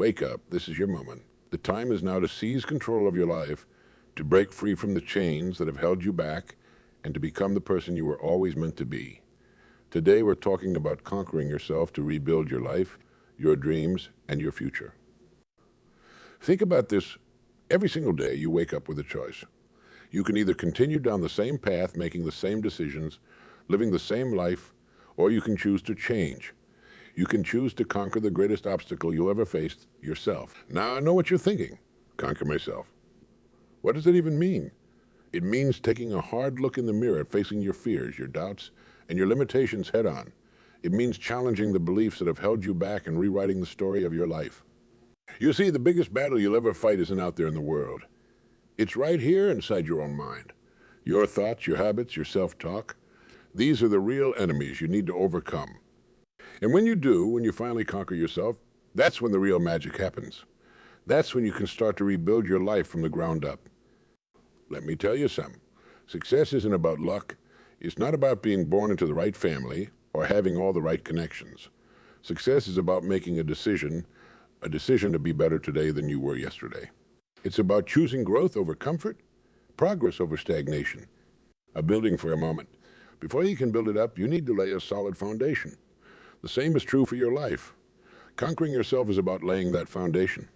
Wake up, this is your moment. The time is now to seize control of your life, to break free from the chains that have held you back, and to become the person you were always meant to be. Today we're talking about conquering yourself to rebuild your life, your dreams, and your future. Think about this. Every single day you wake up with a choice. You can either continue down the same path, making the same decisions, living the same life, or you can choose to change. You can choose to conquer the greatest obstacle you'll ever face, yourself. Now I know what you're thinking. Conquer myself. What does it even mean? It means taking a hard look in the mirror, facing your fears, your doubts, and your limitations head on. It means challenging the beliefs that have held you back and rewriting the story of your life. You see, the biggest battle you'll ever fight isn't out there in the world. It's right here inside your own mind. Your thoughts, your habits, your self-talk. These are the real enemies you need to overcome. And when you do, when you finally conquer yourself, that's when the real magic happens. That's when you can start to rebuild your life from the ground up. Let me tell you something. Success isn't about luck. It's not about being born into the right family or having all the right connections. Success is about making a decision to be better today than you were yesterday. It's about choosing growth over comfort, progress over stagnation, a building for a moment. Before you can build it up, you need to lay a solid foundation. The same is true for your life. Conquering yourself is about laying that foundation.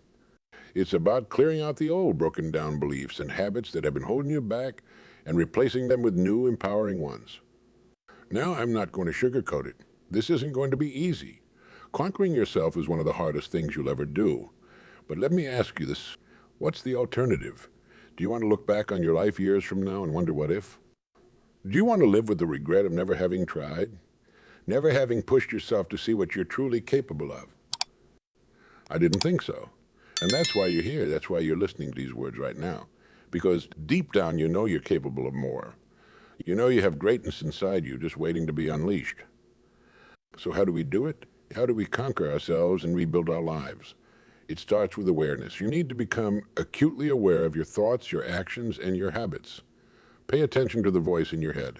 It's about clearing out the old broken down beliefs and habits that have been holding you back and replacing them with new empowering ones. Now, I'm not going to sugarcoat it. This isn't going to be easy. Conquering yourself is one of the hardest things you'll ever do. But let me ask you this. What's the alternative? Do you want to look back on your life years from now and wonder what if? Do you want to live with the regret of never having tried? Never having pushed yourself to see what you're truly capable of? I didn't think so. And that's why you're here. That's why you're listening to these words right now. Because deep down, you know you're capable of more. You know you have greatness inside you just waiting to be unleashed. So how do we do it? How do we conquer ourselves and rebuild our lives? It starts with awareness. You need to become acutely aware of your thoughts, your actions, and your habits. Pay attention to the voice in your head.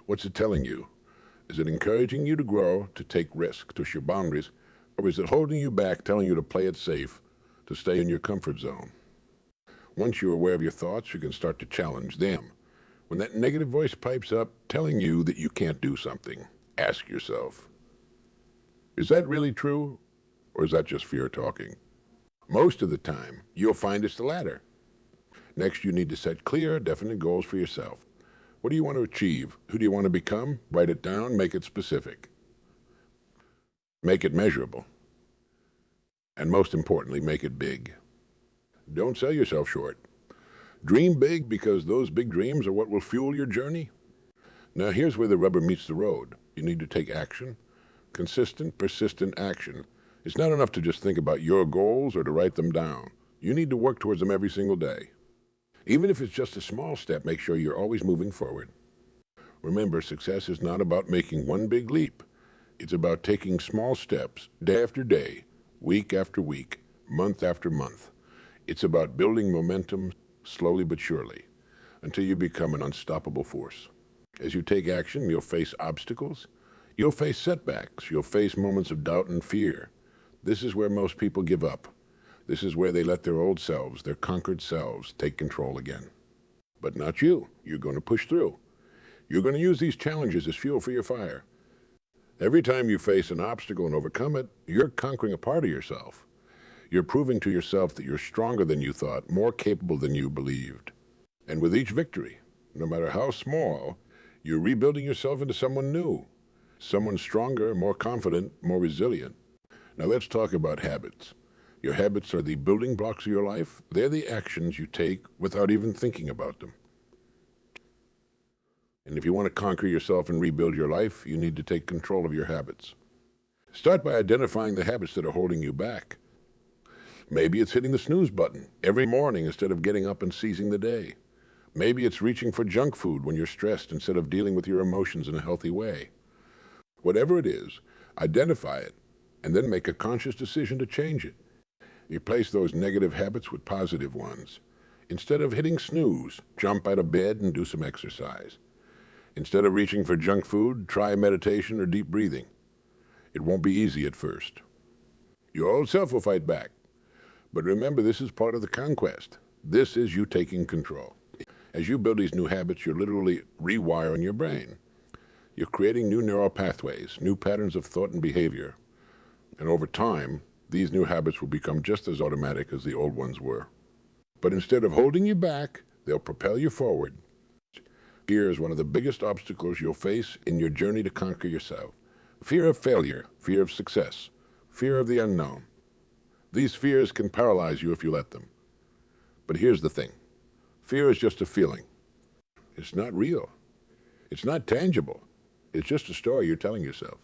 What's it telling you? Is it encouraging you to grow, to take risks, to push your boundaries, or is it holding you back, telling you to play it safe, to stay in your comfort zone? Once you're aware of your thoughts, you can start to challenge them. When that negative voice pipes up, telling you that you can't do something, ask yourself, is that really true, or is that just fear talking? Most of the time, you'll find it's the latter. Next, you need to set clear, definite goals for yourself. What do you want to achieve? Who do you want to become? Write it down, make it specific. Make it measurable. And most importantly, make it big. Don't sell yourself short. Dream big, because those big dreams are what will fuel your journey. Now here's where the rubber meets the road. You need to take action. Consistent, persistent action. It's not enough to just think about your goals or to write them down. You need to work towards them every single day. Even if it's just a small step, make sure you're always moving forward. Remember, success is not about making one big leap. It's about taking small steps, day after day, week after week, month after month. It's about building momentum slowly but surely until you become an unstoppable force. As you take action, you'll face obstacles. You'll face setbacks. You'll face moments of doubt and fear. This is where most people give up. This is where they let their old selves, their conquered selves, take control again. But not you. You're going to push through. You're going to use these challenges as fuel for your fire. Every time you face an obstacle and overcome it, you're conquering a part of yourself. You're proving to yourself that you're stronger than you thought, more capable than you believed. And with each victory, no matter how small, you're rebuilding yourself into someone new, someone stronger, more confident, more resilient. Now let's talk about habits. Your habits are the building blocks of your life. They're the actions you take without even thinking about them. And if you want to conquer yourself and rebuild your life, you need to take control of your habits. Start by identifying the habits that are holding you back. Maybe it's hitting the snooze button every morning instead of getting up and seizing the day. Maybe it's reaching for junk food when you're stressed instead of dealing with your emotions in a healthy way. Whatever it is, identify it and then make a conscious decision to change it. Replace those negative habits with positive ones. Instead of hitting snooze, jump out of bed and do some exercise. Instead of reaching for junk food, try meditation or deep breathing. It won't be easy at first. Your old self will fight back. But remember, this is part of the conquest. This is you taking control. As you build these new habits, you're literally rewiring your brain. You're creating new neural pathways, new patterns of thought and behavior. And over time, these new habits will become just as automatic as the old ones were. But instead of holding you back, they'll propel you forward. Fear is one of the biggest obstacles you'll face in your journey to conquer yourself. Fear of failure, fear of success, fear of the unknown. These fears can paralyze you if you let them. But here's the thing. Fear is just a feeling. It's not real. It's not tangible. It's just a story you're telling yourself.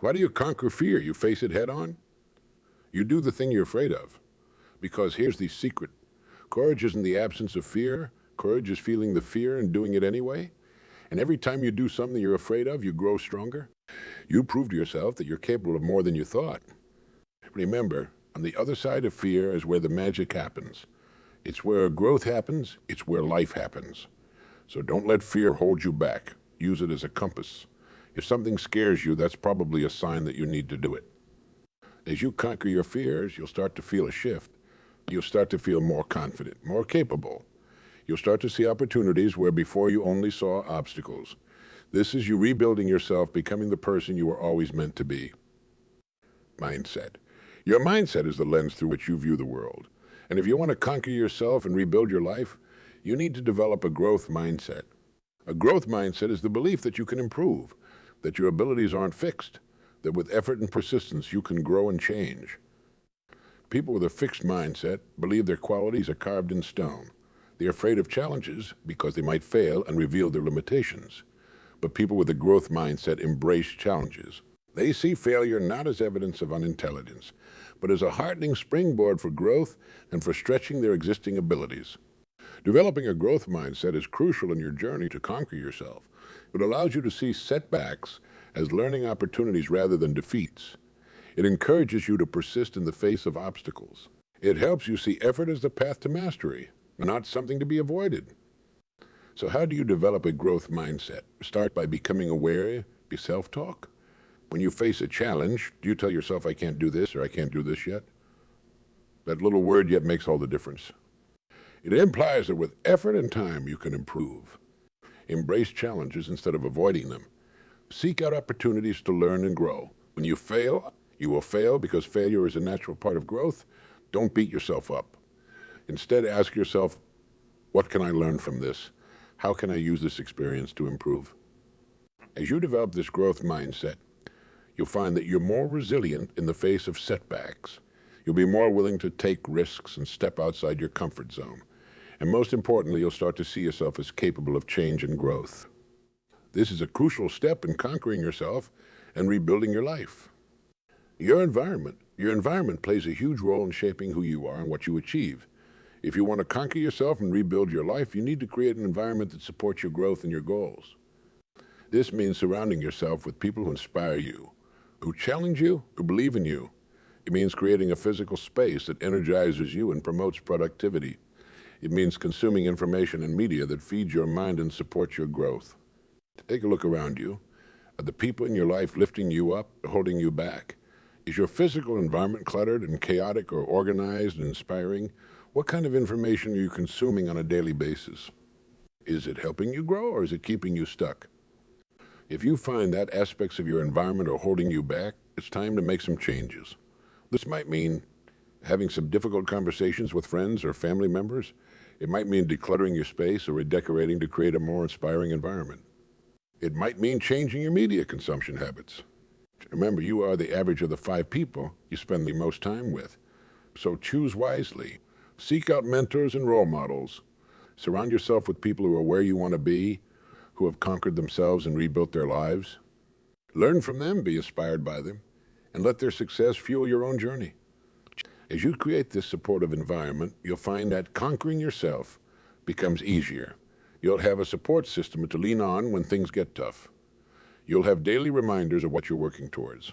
Why do you conquer fear? You face it head on. You do the thing you're afraid of. Because here's the secret. Courage isn't the absence of fear. Courage is feeling the fear and doing it anyway. And every time you do something you're afraid of, you grow stronger. You prove to yourself that you're capable of more than you thought. Remember, on the other side of fear is where the magic happens. It's where growth happens. It's where life happens. So don't let fear hold you back. Use it as a compass. If something scares you, that's probably a sign that you need to do it. As you conquer your fears, you'll start to feel a shift. You'll start to feel more confident, more capable. You'll start to see opportunities where before you only saw obstacles. This is you rebuilding yourself, becoming the person you were always meant to be. Mindset. Your mindset is the lens through which you view the world. And if you want to conquer yourself and rebuild your life, you need to develop a growth mindset. A growth mindset is the belief that you can improve, that your abilities aren't fixed, that with effort and persistence you can grow and change. People with a fixed mindset believe their qualities are carved in stone. They're afraid of challenges because they might fail and reveal their limitations. But people with a growth mindset embrace challenges. They see failure not as evidence of unintelligence, but as a heartening springboard for growth and for stretching their existing abilities. Developing a growth mindset is crucial in your journey to conquer yourself. It allows you to see setbacks as learning opportunities rather than defeats. It encourages you to persist in the face of obstacles. It helps you see effort as the path to mastery, not something to be avoided. So how do you develop a growth mindset? Start by becoming aware, be self-talk. When you face a challenge, do you tell yourself, I can't do this or I can't do this yet? That little word yet makes all the difference. It implies that with effort and time you can improve. Embrace challenges instead of avoiding them. Seek out opportunities to learn and grow. When you fail, you will fail because failure is a natural part of growth. Don't beat yourself up. Instead, ask yourself, what can I learn from this? How can I use this experience to improve? As you develop this growth mindset, you'll find that you're more resilient in the face of setbacks. You'll be more willing to take risks and step outside your comfort zone. And most importantly, you'll start to see yourself as capable of change and growth. This is a crucial step in conquering yourself and rebuilding your life. Your environment plays a huge role in shaping who you are and what you achieve. If you want to conquer yourself and rebuild your life, you need to create an environment that supports your growth and your goals. This means surrounding yourself with people who inspire you, who challenge you, who believe in you. It means creating a physical space that energizes you and promotes productivity. It means consuming information and media that feeds your mind and supports your growth. Take a look around you. Are the people in your life lifting you up or holding you back? Is your physical environment cluttered and chaotic or organized and inspiring? What kind of information are you consuming on a daily basis? Is it helping you grow or is it keeping you stuck? If you find that aspects of your environment are holding you back, it's time to make some changes. This might mean having some difficult conversations with friends or family members. It might mean decluttering your space or redecorating to create a more inspiring environment. It might mean changing your media consumption habits. Remember, you are the average of the 5 people you spend the most time with. So choose wisely. Seek out mentors and role models. Surround yourself with people who are where you want to be, who have conquered themselves and rebuilt their lives. Learn from them, be inspired by them, and let their success fuel your own journey. As you create this supportive environment, you'll find that conquering yourself becomes easier. You'll have a support system to lean on when things get tough. You'll have daily reminders of what you're working towards.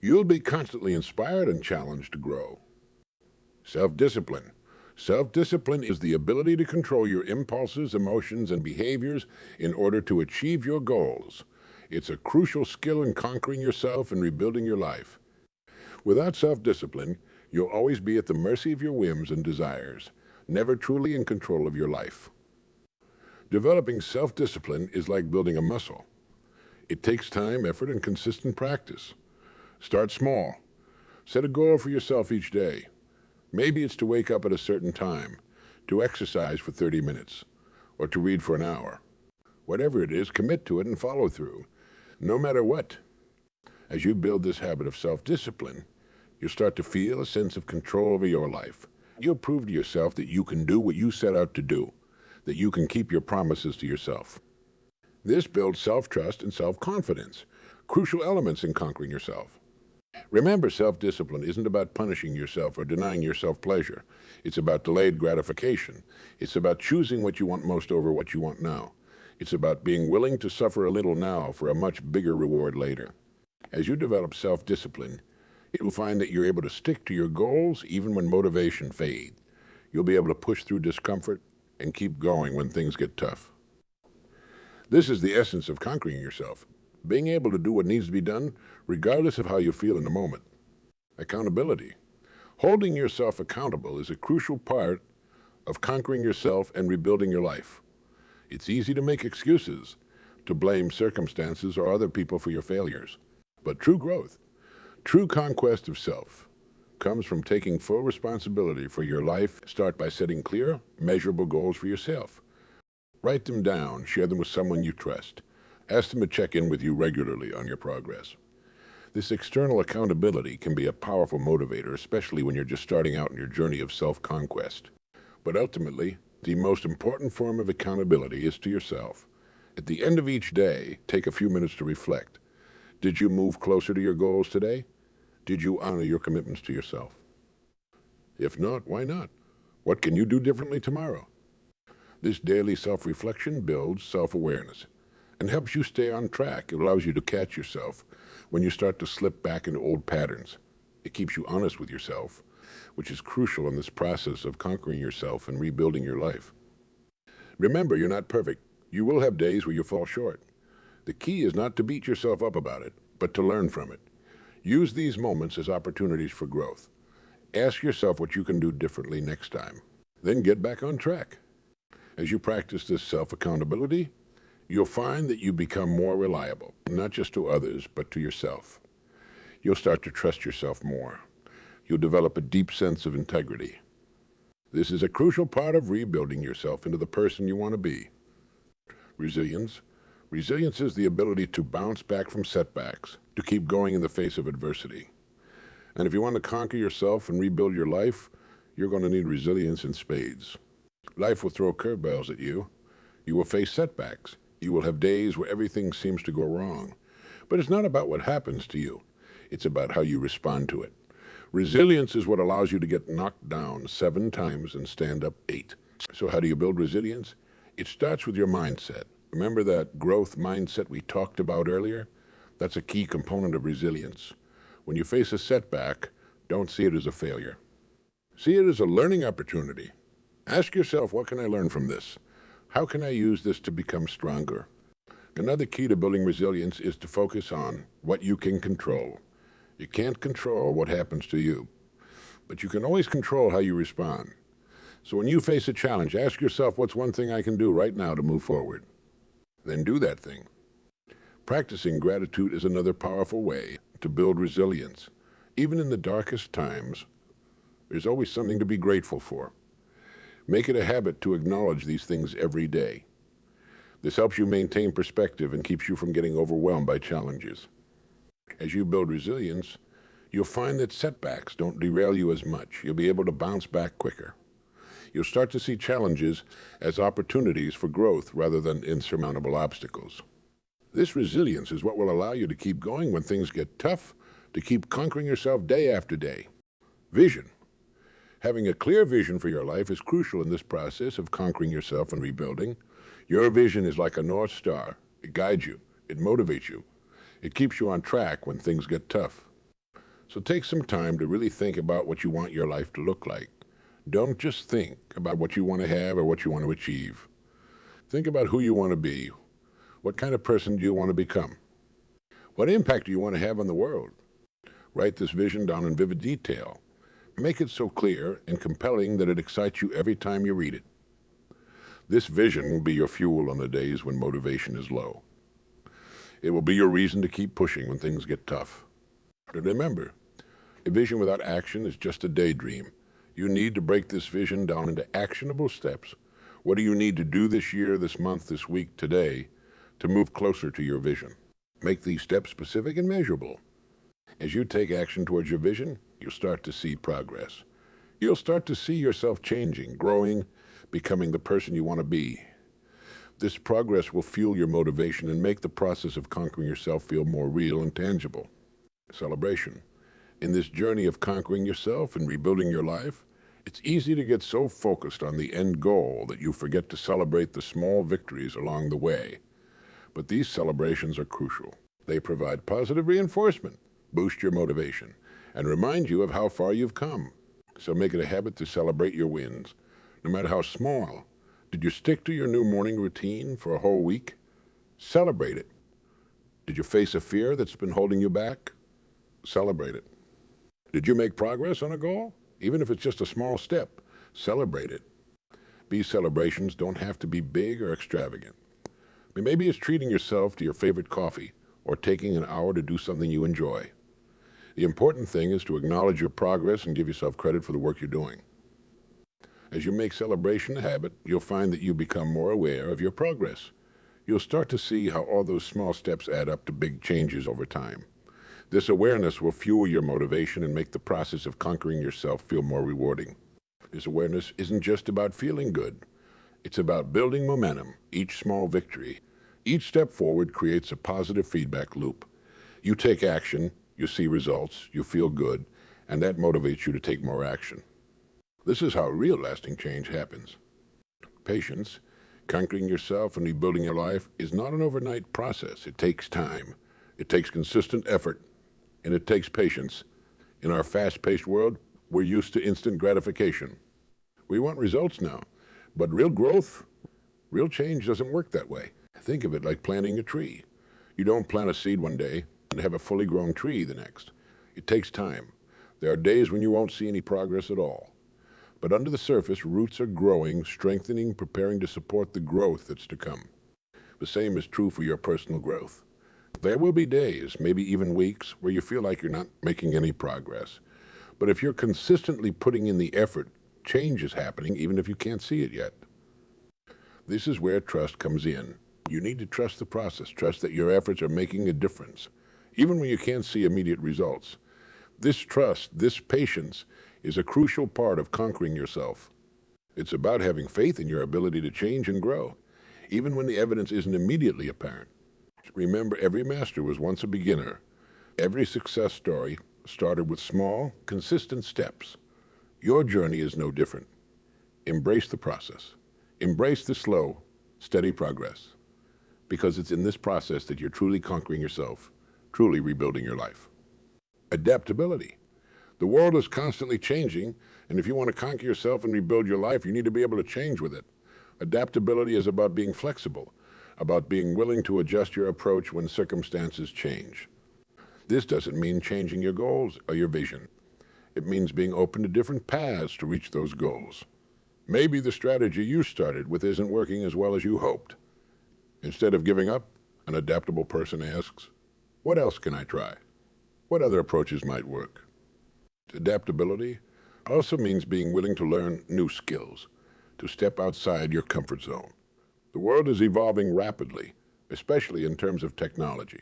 You'll be constantly inspired and challenged to grow. Self-discipline. Self-discipline is the ability to control your impulses, emotions, and behaviors in order to achieve your goals. It's a crucial skill in conquering yourself and rebuilding your life. Without self-discipline, You'll always be at the mercy of your whims and desires, never truly in control of your life. Developing self-discipline is like building a muscle. It takes time, effort, and consistent practice. Start small. Set a goal for yourself each day. Maybe it's to wake up at a certain time, to exercise for 30 minutes, or to read for an hour. Whatever it is, commit to it and follow through, no matter what. As you build this habit of self-discipline, you'll start to feel a sense of control over your life. You'll prove to yourself that you can do what you set out to do, that you can keep your promises to yourself. This builds self-trust and self-confidence, crucial elements in conquering yourself. Remember, self-discipline isn't about punishing yourself or denying yourself pleasure. It's about delayed gratification. It's about choosing what you want most over what you want now. It's about being willing to suffer a little now for a much bigger reward later. As you develop self-discipline, you'll find that you're able to stick to your goals even when motivation fades. You'll be able to push through discomfort and keep going when things get tough. This is the essence of conquering yourself, being able to do what needs to be done regardless of how you feel in the moment. Accountability. Holding yourself accountable is a crucial part of conquering yourself and rebuilding your life. It's easy to make excuses, to blame circumstances or other people for your failures. But true growth, true conquest of self, comes from taking full responsibility for your life. Start by setting clear, measurable goals for yourself. Write them down, share them with someone you trust. Ask them to check in with you regularly on your progress. This external accountability can be a powerful motivator, especially when you're just starting out in your journey of self-conquest. But ultimately, the most important form of accountability is to yourself. At the end of each day, take a few minutes to reflect. Did you move closer to your goals today? Did you honor your commitments to yourself? If not, why not? What can you do differently tomorrow? This daily self-reflection builds self-awareness and helps you stay on track. It allows you to catch yourself when you start to slip back into old patterns. It keeps you honest with yourself, which is crucial in this process of conquering yourself and rebuilding your life. Remember, you're not perfect. You will have days where you fall short. The key is not to beat yourself up about it, but to learn from it. Use these moments as opportunities for growth. Ask yourself what you can do differently next time. Then get back on track. As you practice this self-accountability, you'll find that you become more reliable, not just to others, but to yourself. You'll start to trust yourself more. You'll develop a deep sense of integrity. This is a crucial part of rebuilding yourself into the person you want to be. Resilience. Resilience is the ability to bounce back from setbacks, to keep going in the face of adversity. And if you want to conquer yourself and rebuild your life, you're going to need resilience in spades. Life will throw curveballs at you. You will face setbacks. You will have days where everything seems to go wrong. But it's not about what happens to you. It's about how you respond to it. Resilience is what allows you to get knocked down 7 times and stand up 8. So how do you build resilience? It starts with your mindset. Remember that growth mindset we talked about earlier? That's a key component of resilience. When you face a setback, don't see it as a failure. See it as a learning opportunity. Ask yourself, what can I learn from this? How can I use this to become stronger? Another key to building resilience is to focus on what you can control. You can't control what happens to you, but you can always control how you respond. So when you face a challenge, ask yourself, what's one thing I can do right now to move forward? Then do that thing. Practicing gratitude is another powerful way to build resilience. Even in the darkest times, there's always something to be grateful for. Make it a habit to acknowledge these things every day. This helps you maintain perspective and keeps you from getting overwhelmed by challenges. As you build resilience, you'll find that setbacks don't derail you as much. You'll be able to bounce back quicker. You'll start to see challenges as opportunities for growth rather than insurmountable obstacles. This resilience is what will allow you to keep going when things get tough, to keep conquering yourself day after day. Vision. Having a clear vision for your life is crucial in this process of conquering yourself and rebuilding. Your vision is like a North Star. It guides you. It motivates you. It keeps you on track when things get tough. So take some time to really think about what you want your life to look like. Don't just think about what you want to have or what you want to achieve. Think about who you want to be. What kind of person do you want to become? What impact do you want to have on the world? Write this vision down in vivid detail. Make it so clear and compelling that it excites you every time you read it. This vision will be your fuel on the days when motivation is low. It will be your reason to keep pushing when things get tough. But remember, a vision without action is just a daydream. You need to break this vision down into actionable steps. What do you need to do this year, this month, this week, today, to move closer to your vision? Make these steps specific and measurable. As you take action towards your vision, you'll start to see progress. You'll start to see yourself changing, growing, becoming the person you want to be. This progress will fuel your motivation and make the process of conquering yourself feel more real and tangible. Celebration. In this journey of conquering yourself and rebuilding your life, it's easy to get so focused on the end goal that you forget to celebrate the small victories along the way. But these celebrations are crucial. They provide positive reinforcement, boost your motivation, and remind you of how far you've come. So make it a habit to celebrate your wins, no matter how small. Did you stick to your new morning routine for a whole week? Celebrate it. Did you face a fear that's been holding you back? Celebrate it. Did you make progress on a goal? Even if it's just a small step, celebrate it. These celebrations don't have to be big or extravagant. Maybe it's treating yourself to your favorite coffee or taking an hour to do something you enjoy. The important thing is to acknowledge your progress and give yourself credit for the work you're doing. As you make celebration a habit, you'll find that you become more aware of your progress. You'll start to see how all those small steps add up to big changes over time. This awareness will fuel your motivation and make the process of conquering yourself feel more rewarding. This awareness isn't just about feeling good. It's about building momentum. Each small victory, each step forward creates a positive feedback loop. You take action, you see results, you feel good, and that motivates you to take more action. This is how real lasting change happens. Patience, conquering yourself and rebuilding your life, is not an overnight process. It takes time. It takes consistent effort, and it takes patience. In our fast-paced world, we're used to instant gratification. We want results now, but real growth, real change doesn't work that way. Think of it like planting a tree. You don't plant a seed one day and have a fully grown tree the next. It takes time. There are days when you won't see any progress at all. But under the surface, roots are growing, strengthening, preparing to support the growth that's to come. The same is true for your personal growth. There will be days, maybe even weeks, where you feel like you're not making any progress. But if you're consistently putting in the effort, change is happening even if you can't see it yet. This is where trust comes in. You need to trust the process, trust that your efforts are making a difference, even when you can't see immediate results. This trust, this patience, is a crucial part of conquering yourself. It's about having faith in your ability to change and grow, even when the evidence isn't immediately apparent. Remember, every master was once a beginner. Every success story started with small, consistent steps. Your journey is no different. Embrace the process. Embrace the slow, steady progress, because it's in this process that you're truly conquering yourself, truly rebuilding your life. Adaptability. The world is constantly changing, and if you want to conquer yourself and rebuild your life, you need to be able to change with it. Adaptability is about being flexible, about being willing to adjust your approach when circumstances change. This doesn't mean changing your goals or your vision. It means being open to different paths to reach those goals. Maybe the strategy you started with isn't working as well as you hoped. Instead of giving up, an adaptable person asks, what else can I try? What other approaches might work? Adaptability also means being willing to learn new skills, to step outside your comfort zone. The world is evolving rapidly, especially in terms of technology.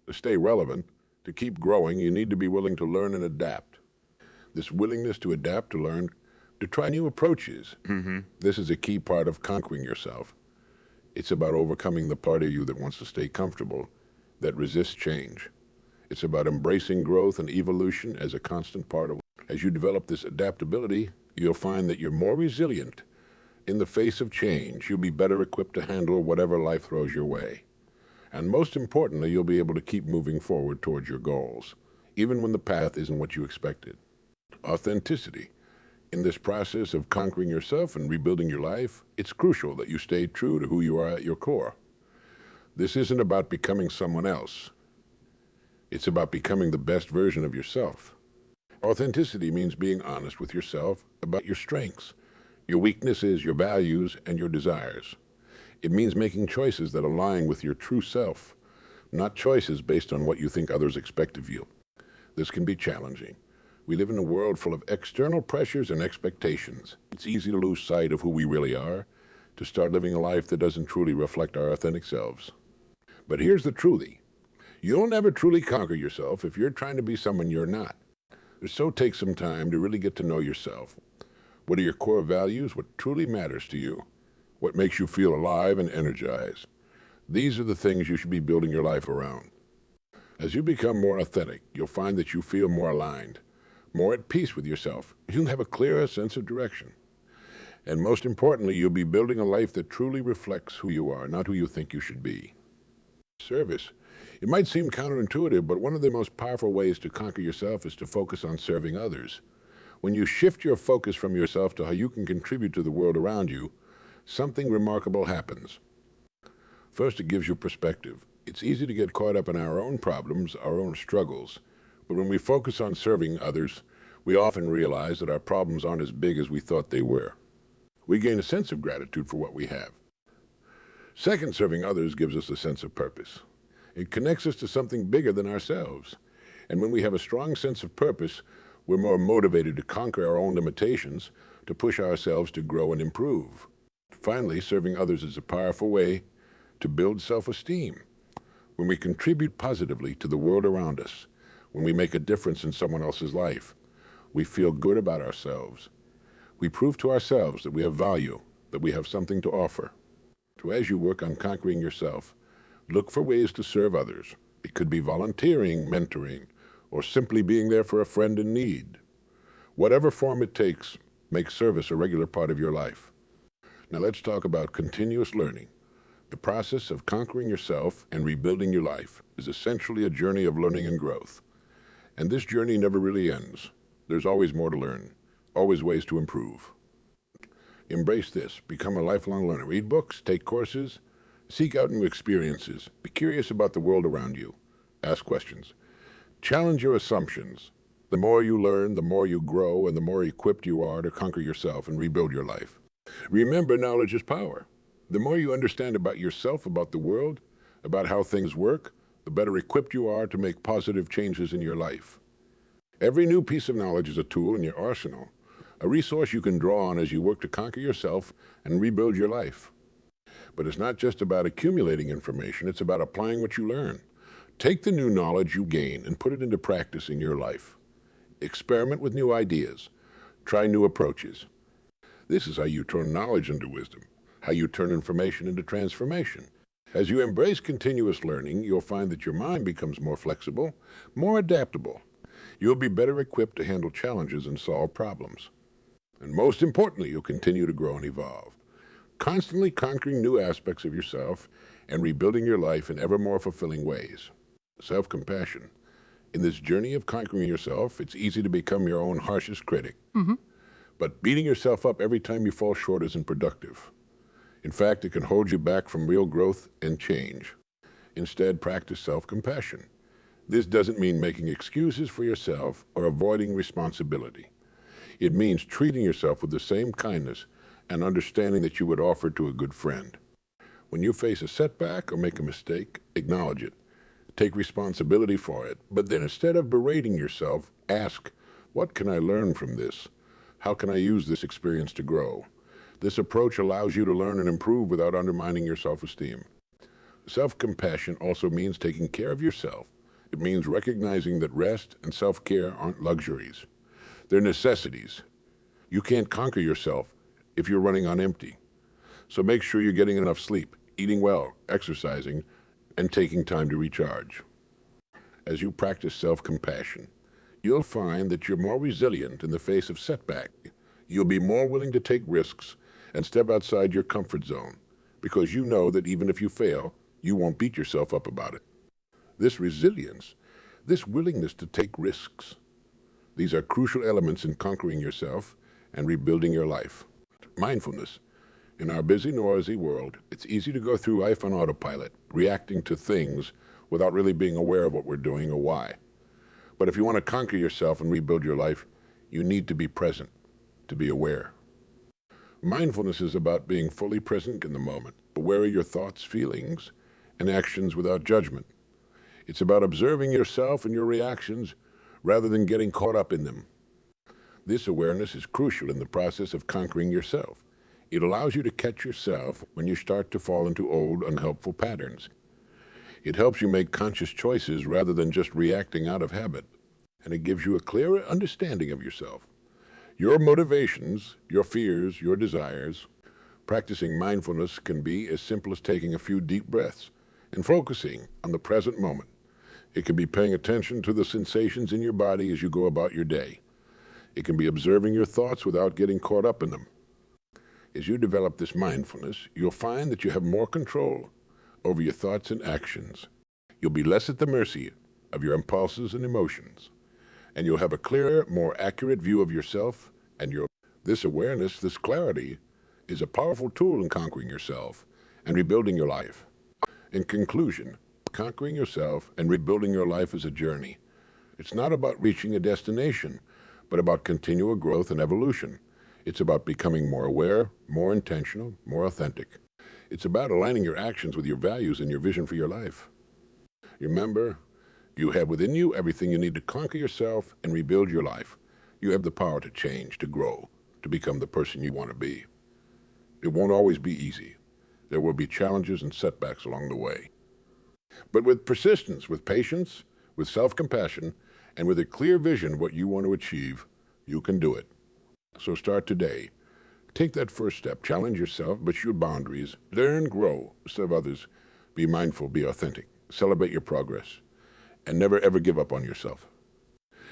To stay relevant, to keep growing, you need to be willing to learn and adapt. This willingness to adapt, to learn, to try new approaches, this is a key part of conquering yourself. It's about overcoming the part of you that wants to stay comfortable, that resists change. It's about embracing growth and evolution as a constant part of life. As you develop this adaptability, you'll find that you're more resilient. In the face of change, you'll be better equipped to handle whatever life throws your way. And most importantly, you'll be able to keep moving forward towards your goals, even when the path isn't what you expected. Authenticity. In this process of conquering yourself and rebuilding your life, it's crucial that you stay true to who you are at your core. This isn't about becoming someone else. It's about becoming the best version of yourself. Authenticity means being honest with yourself about your strengths, your weaknesses, your values, and your desires. It means making choices that align with your true self, not choices based on what you think others expect of you. This can be challenging. We live in a world full of external pressures and expectations. It's easy to lose sight of who we really are, to start living a life that doesn't truly reflect our authentic selves. But here's the truth. You'll never truly conquer yourself if you're trying to be someone you're not. So take some time to really get to know yourself. What are your core values? What truly matters to you? What makes you feel alive and energized? These are the things you should be building your life around. As you become more authentic, you'll find that you feel more aligned, more at peace with yourself. You'll have a clearer sense of direction. And most importantly, you'll be building a life that truly reflects who you are, not who you think you should be. Service. It might seem counterintuitive, but one of the most powerful ways to conquer yourself is to focus on serving others. When you shift your focus from yourself to how you can contribute to the world around you, something remarkable happens. First, it gives you perspective. It's easy to get caught up in our own problems, our own struggles. But when we focus on serving others, we often realize that our problems aren't as big as we thought they were. We gain a sense of gratitude for what we have. Second, serving others gives us a sense of purpose. It connects us to something bigger than ourselves. And when we have a strong sense of purpose, we're more motivated to conquer our own limitations, to push ourselves to grow and improve. Finally, serving others is a powerful way to build self-esteem. When we contribute positively to the world around us, when we make a difference in someone else's life, we feel good about ourselves. We prove to ourselves that we have value, that we have something to offer. So as you work on conquering yourself, look for ways to serve others. It could be volunteering, mentoring, or simply being there for a friend in need. Whatever form it takes, make service a regular part of your life. Now let's talk about continuous learning. The process of conquering yourself and rebuilding your life is essentially a journey of learning and growth. And this journey never really ends. There's always more to learn, always ways to improve. Embrace this. Become a lifelong learner. Read books, take courses, seek out new experiences. Be curious about the world around you. Ask questions. Challenge your assumptions. The more you learn, the more you grow, and the more equipped you are to conquer yourself and rebuild your life. Remember, knowledge is power. The more you understand about yourself, about the world, about how things work, the better equipped you are to make positive changes in your life. Every new piece of knowledge is a tool in your arsenal, a resource you can draw on as you work to conquer yourself and rebuild your life. But it's not just about accumulating information, it's about applying what you learn. Take the new knowledge you gain and put it into practice in your life. Experiment with new ideas. Try new approaches. This is how you turn knowledge into wisdom, how you turn information into transformation. As you embrace continuous learning, you'll find that your mind becomes more flexible, more adaptable. You'll be better equipped to handle challenges and solve problems. And most importantly, you'll continue to grow and evolve, constantly conquering new aspects of yourself and rebuilding your life in ever more fulfilling ways. Self-compassion. In this journey of conquering yourself, it's easy to become your own harshest critic. But beating yourself up every time you fall short isn't productive. In fact, it can hold you back from real growth and change. Instead, practice self-compassion. This doesn't mean making excuses for yourself or avoiding responsibility. It means treating yourself with the same kindness and understanding that you would offer to a good friend. When you face a setback or make a mistake, acknowledge it. Take responsibility for it, but then instead of berating yourself, ask, what can I learn from this? How can I use this experience to grow? This approach allows you to learn and improve without undermining your self-esteem. Self-compassion also means taking care of yourself. It means recognizing that rest and self-care aren't luxuries. They're necessities. You can't conquer yourself if you're running on empty. So make sure you're getting enough sleep, eating well, exercising, and taking time to recharge. As you practice self-compassion, you'll find that you're more resilient in the face of setback. You'll be more willing to take risks and step outside your comfort zone because you know that even if you fail, you won't beat yourself up about it. This resilience, this willingness to take risks, these are crucial elements in conquering yourself and rebuilding your life. Mindfulness. In our busy, noisy world, it's easy to go through life on autopilot, reacting to things without really being aware of what we're doing or why. But if you want to conquer yourself and rebuild your life, you need to be present, to be aware. Mindfulness is about being fully present in the moment, aware of your thoughts, feelings, and actions without judgment. It's about observing yourself and your reactions rather than getting caught up in them. This awareness is crucial in the process of conquering yourself. It allows you to catch yourself when you start to fall into old, unhelpful patterns. It helps you make conscious choices rather than just reacting out of habit. And it gives you a clearer understanding of yourself, your motivations, your fears, your desires. Practicing mindfulness can be as simple as taking a few deep breaths and focusing on the present moment. It can be paying attention to the sensations in your body as you go about your day. It can be observing your thoughts without getting caught up in them. As you develop this mindfulness, you'll find that you have more control over your thoughts and actions. You'll be less at the mercy of your impulses and emotions, and you'll have a clearer, more accurate view of yourself and this awareness, this clarity, is a powerful tool in conquering yourself and rebuilding your life. In conclusion, conquering yourself and rebuilding your life is a journey. It's not about reaching a destination, but about continual growth and evolution. It's about becoming more aware, more intentional, more authentic. It's about aligning your actions with your values and your vision for your life. Remember, you have within you everything you need to conquer yourself and rebuild your life. You have the power to change, to grow, to become the person you want to be. It won't always be easy. There will be challenges and setbacks along the way. But with persistence, with patience, with self-compassion, and with a clear vision of what you want to achieve, you can do it. So start today. Take that first step. Challenge yourself, but your boundaries. Learn, grow, serve others. Be mindful, be authentic. Celebrate your progress. And never ever give up on yourself.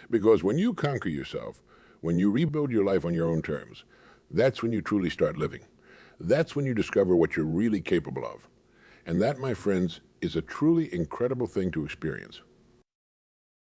Because when you conquer yourself, when you rebuild your life on your own terms, that's when you truly start living. That's when you discover what you're really capable of. And that, my friends, is a truly incredible thing to experience.